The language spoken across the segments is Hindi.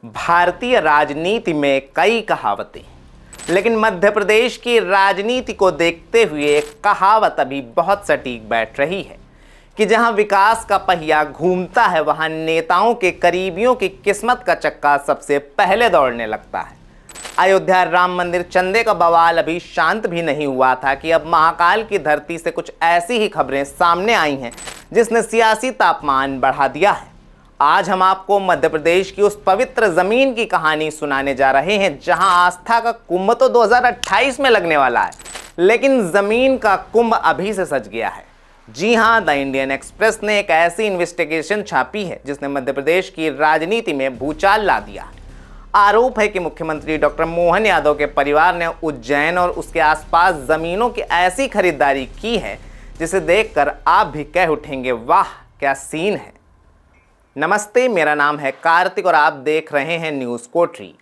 भारतीय राजनीति में कई कहावतें, लेकिन मध्य प्रदेश की राजनीति को देखते हुए एक कहावत अभी बहुत सटीक बैठ रही है कि जहां विकास का पहिया घूमता है वहां नेताओं के करीबियों की किस्मत का चक्का सबसे पहले दौड़ने लगता है। अयोध्या राम मंदिर चंदे का बवाल अभी शांत भी नहीं हुआ था कि अब महाकाल की धरती से कुछ ऐसी ही खबरें सामने आई हैं जिसने सियासी तापमान बढ़ा दिया है। आज हम आपको मध्य प्रदेश की उस पवित्र जमीन की कहानी सुनाने जा रहे हैं जहां आस्था का कुंभ तो 2028 में लगने वाला है, लेकिन जमीन का कुंभ अभी से सज गया है। जी हां, द इंडियन एक्सप्रेस ने एक ऐसी इन्वेस्टिगेशन छापी है जिसने मध्य प्रदेश की राजनीति में भूचाल ला दिया है। आरोप है कि मुख्यमंत्री डॉक्टर मोहन यादव के परिवार ने उज्जैन और उसके आसपास जमीनों की ऐसी खरीदारी की है जिसे देखकर आप भी कह उठेंगे, वाह क्या सीन है। नमस्ते, मेरा नाम है कार्तिक और आप देख रहे हैं न्यूज़ कोठरी।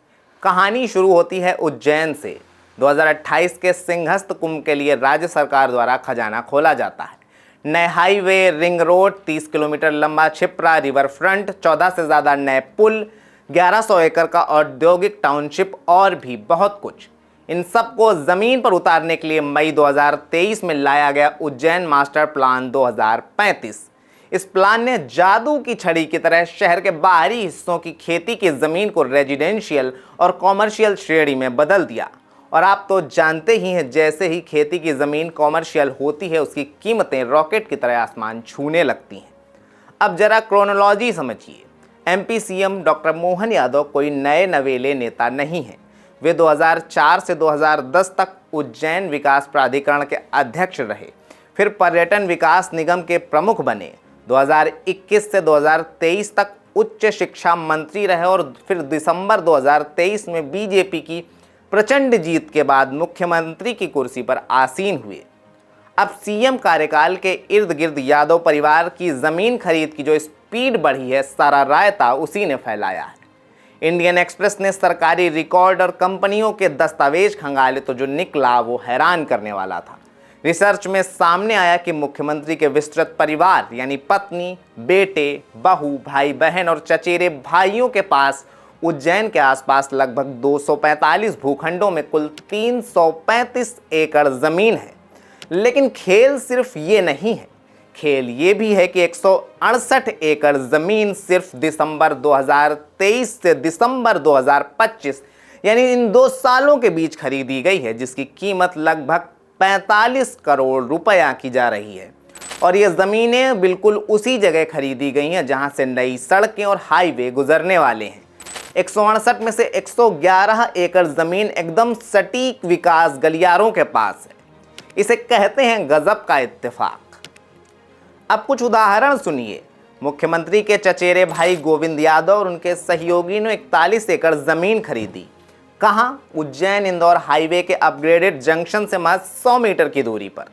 कहानी शुरू होती है उज्जैन से। 2028 के सिंहस्थ कुंभ के लिए राज्य सरकार द्वारा खजाना खोला जाता है। नए हाईवे, रिंग रोड, 30 किलोमीटर लंबा छिपरा रिवर फ्रंट, 14 से ज़्यादा नए पुल, 1100 एकड़ का औद्योगिक टाउनशिप और भी बहुत कुछ। इन सबको ज़मीन पर उतारने के लिए मई 2023 में लाया गया उज्जैन मास्टर प्लान 2035। इस प्लान ने जादू की छड़ी की तरह शहर के बाहरी हिस्सों की खेती की ज़मीन को रेजिडेंशियल और कॉमर्शियल श्रेणी में बदल दिया। और आप तो जानते ही हैं, जैसे ही खेती की ज़मीन कॉमर्शियल होती है उसकी कीमतें रॉकेट की तरह आसमान छूने लगती हैं। अब जरा क्रोनोलॉजी समझिए। MP CM doctor Mohan Yadav कोई नए नवेले नेता नहीं हैं। वे 2004 से 2010 तक उज्जैन विकास प्राधिकरण के अध्यक्ष रहे, फिर पर्यटन विकास निगम के प्रमुख बने। 2021 से 2023 तक उच्च शिक्षा मंत्री रहे और फिर दिसंबर 2023 में बीजेपी की प्रचंड जीत के बाद मुख्यमंत्री की कुर्सी पर आसीन हुए। अब सीएम कार्यकाल के इर्द गिर्द यादव परिवार की ज़मीन खरीद की जो स्पीड बढ़ी है, सारा रायता उसी ने फैलाया है। इंडियन एक्सप्रेस ने सरकारी रिकॉर्ड और कंपनियों के दस्तावेज खंगाले तो जो निकला वो हैरान करने वाला था। रिसर्च में सामने आया कि मुख्यमंत्री के विस्तृत परिवार यानी पत्नी, बेटे, बहू, भाई बहन और चचेरे भाइयों के पास उज्जैन के आसपास लगभग 245 भूखंडों में कुल 335 एकड़ जमीन है। लेकिन खेल सिर्फ ये नहीं है, खेल ये भी है कि 168 एकड़ जमीन सिर्फ दिसंबर 2023 से दिसंबर 2025 यानी इन 2 सालों के बीच खरीदी गई है, जिसकी कीमत लगभग 45 करोड़ रुपया की जा रही है। और ये ज़मीनें बिल्कुल उसी जगह खरीदी गई हैं जहां से नई सड़कें और हाईवे गुजरने वाले हैं। 168 में से 111 एकड़ ज़मीन एकदम सटीक विकास गलियारों के पास है। इसे कहते हैं गजब का इत्तेफाक। अब कुछ उदाहरण सुनिए। मुख्यमंत्री के चचेरे भाई गोविंद यादव और उनके सहयोगी ने 41 एकड़ ज़मीन खरीदी। कहाँ? उज्जैन इंदौर हाईवे के अपग्रेडेड जंक्शन से महज 100 मीटर की दूरी पर।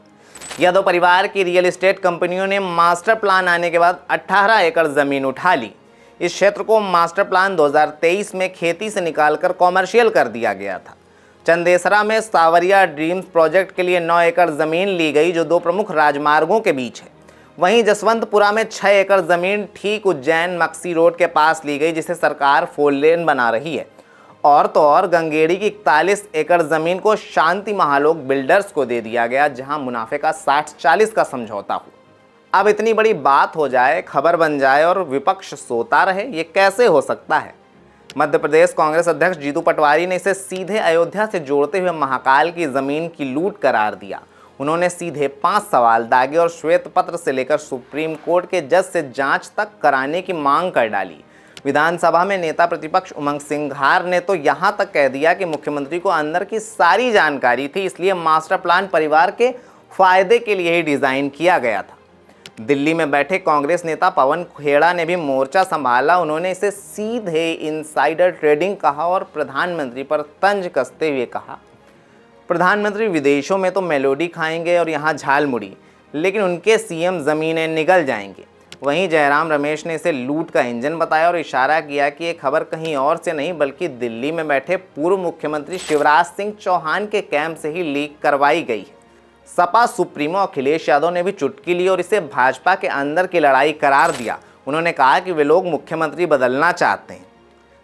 यादव परिवार की रियल एस्टेट कंपनियों ने मास्टर प्लान आने के बाद 18 एकड़ ज़मीन उठा ली। इस क्षेत्र को मास्टर प्लान 2023 में खेती से निकालकर कॉमर्शियल कर दिया गया था। चंदेसरा में सावरिया ड्रीम्स प्रोजेक्ट के लिए 9 एकड़ ज़मीन ली गई जो 2 प्रमुख राजमार्गों के बीच है। वहीं जसवंतपुरा में 6 एकड़ ज़मीन ठीक उज्जैन मक्सी रोड के पास ली गई, जिसे सरकार 4 लेन बना रही है। और तो और गंगेड़ी की 41 एकड़ ज़मीन को शांति महालोक बिल्डर्स को दे दिया गया, जहां मुनाफे का 60-40 का समझौता हो। अब इतनी बड़ी बात हो जाए, खबर बन जाए और विपक्ष सोता रहे, ये कैसे हो सकता है? मध्य प्रदेश कांग्रेस अध्यक्ष जीतू पटवारी ने इसे सीधे अयोध्या से जोड़ते हुए महाकाल की ज़मीन की लूट करार दिया। उन्होंने सीधे 5 सवाल दागे और श्वेत पत्र से लेकर सुप्रीम कोर्ट के जज से जांच तक कराने की मांग कर डाली। विधानसभा में नेता प्रतिपक्ष उमंग सिंघार ने तो यहां तक कह दिया कि मुख्यमंत्री को अंदर की सारी जानकारी थी, इसलिए मास्टर प्लान परिवार के फायदे के लिए ही डिज़ाइन किया गया था। दिल्ली में बैठे कांग्रेस नेता पवन खेड़ा ने भी मोर्चा संभाला। उन्होंने इसे सीधे इनसाइडर ट्रेडिंग कहा और प्रधानमंत्री पर तंज कसते हुए कहा, प्रधानमंत्री विदेशों में तो मेलोडी खाएंगे और यहाँ झालमुड़ी, लेकिन उनके सीएम ज़मीनें निगल जाएंगे। वहीं जयराम रमेश ने इसे लूट का इंजन बताया और इशारा किया कि ये खबर कहीं और से नहीं बल्कि दिल्ली में बैठे पूर्व मुख्यमंत्री शिवराज सिंह चौहान के कैंप से ही लीक करवाई गई है। सपा सुप्रीमो अखिलेश यादव ने भी चुटकी ली और इसे भाजपा के अंदर की लड़ाई करार दिया। उन्होंने कहा कि वे लोग मुख्यमंत्री बदलना चाहते हैं।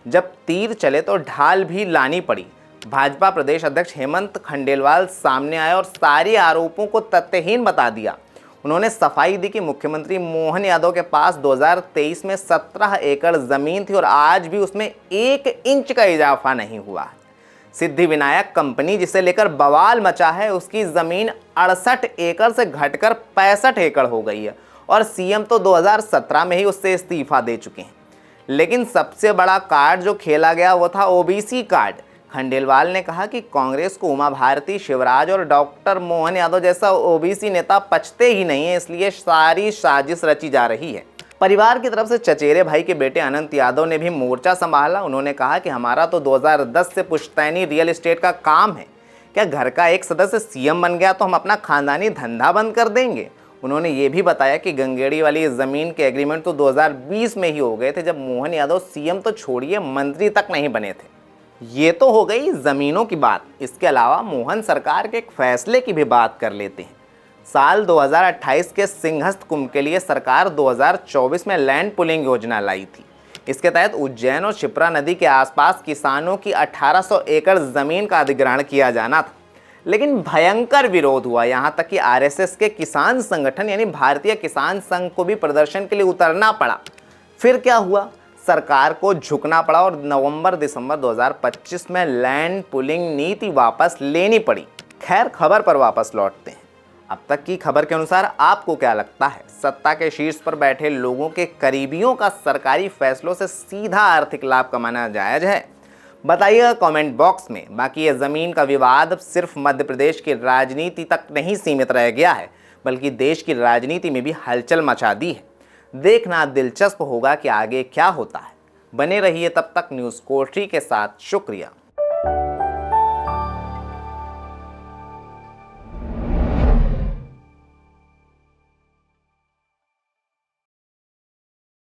जब तीर चले तो ढाल भी लानी पड़ी। भाजपा प्रदेश अध्यक्ष हेमंत खंडेलवाल सामने आए और सारे आरोपों को तथ्यहीन बता दिया। उन्होंने सफाई दी कि मुख्यमंत्री मोहन यादव के पास 2023 में 17 एकड़ जमीन थी और आज भी उसमें 1 इंच का इजाफा नहीं हुआ। सिद्धिविनायक कंपनी जिसे लेकर बवाल मचा है, उसकी जमीन 68 एकड़ से घटकर 65 एकड़ हो गई है और सीएम तो 2017 में ही उससे इस्तीफा दे चुके हैं। लेकिन सबसे बड़ा कार्ड जो खेला गया वो था ओबीसी कार्ड। खंडेलवाल ने कहा कि कांग्रेस को उमा भारती, शिवराज और डॉक्टर मोहन यादव जैसा ओबीसी नेता पचते ही नहीं है, इसलिए सारी साजिश रची जा रही है। परिवार की तरफ से चचेरे भाई के बेटे अनंत यादव ने भी मोर्चा संभाला। उन्होंने कहा कि हमारा तो 2010 से पुश्तैनी रियल एस्टेट का काम है, क्या घर का एक सदस्य सीएम बन गया तो हम अपना खानदानी धंधा बंद कर देंगे। उन्होंने ये भी बताया कि गंगेड़ी वाली ज़मीन के एग्रीमेंट तो 2020 में ही हो गए थे, जब मोहन यादव सीएम तो छोड़िए मंत्री तक नहीं बने थे। ये तो हो गई ज़मीनों की बात। इसके अलावा मोहन सरकार के एक फैसले की भी बात कर लेते हैं। साल 2028 के सिंहस्थ कुंभ के लिए सरकार 2024 में लैंड पुलिंग योजना लाई थी। इसके तहत उज्जैन और शिप्रा नदी के आसपास किसानों की 1800 एकड़ ज़मीन का अधिग्रहण किया जाना था, लेकिन भयंकर विरोध हुआ। यहाँ तक कि आरएसएस के किसान संगठन यानी भारतीय किसान संघ को भी प्रदर्शन के लिए उतरना पड़ा। फिर क्या हुआ, सरकार को झुकना पड़ा और नवंबर-दिसंबर 2025 में लैंड पुलिंग नीति वापस लेनी पड़ी। खैर, खबर पर वापस लौटते हैं। अब तक की खबर के अनुसार आपको क्या लगता है, सत्ता के शीर्ष पर बैठे लोगों के करीबियों का सरकारी फैसलों से सीधा आर्थिक लाभ कमाना जायज़ है? बताइएगा कमेंट बॉक्स में। बाकी ये ज़मीन का विवाद सिर्फ मध्य प्रदेश की राजनीति तक नहीं सीमित रह गया है, बल्कि देश की राजनीति में भी हलचल मचा दी है। देखना दिलचस्प होगा कि आगे क्या होता है। बने रहिए तब तक न्यूज़ कोठरी के साथ। शुक्रिया।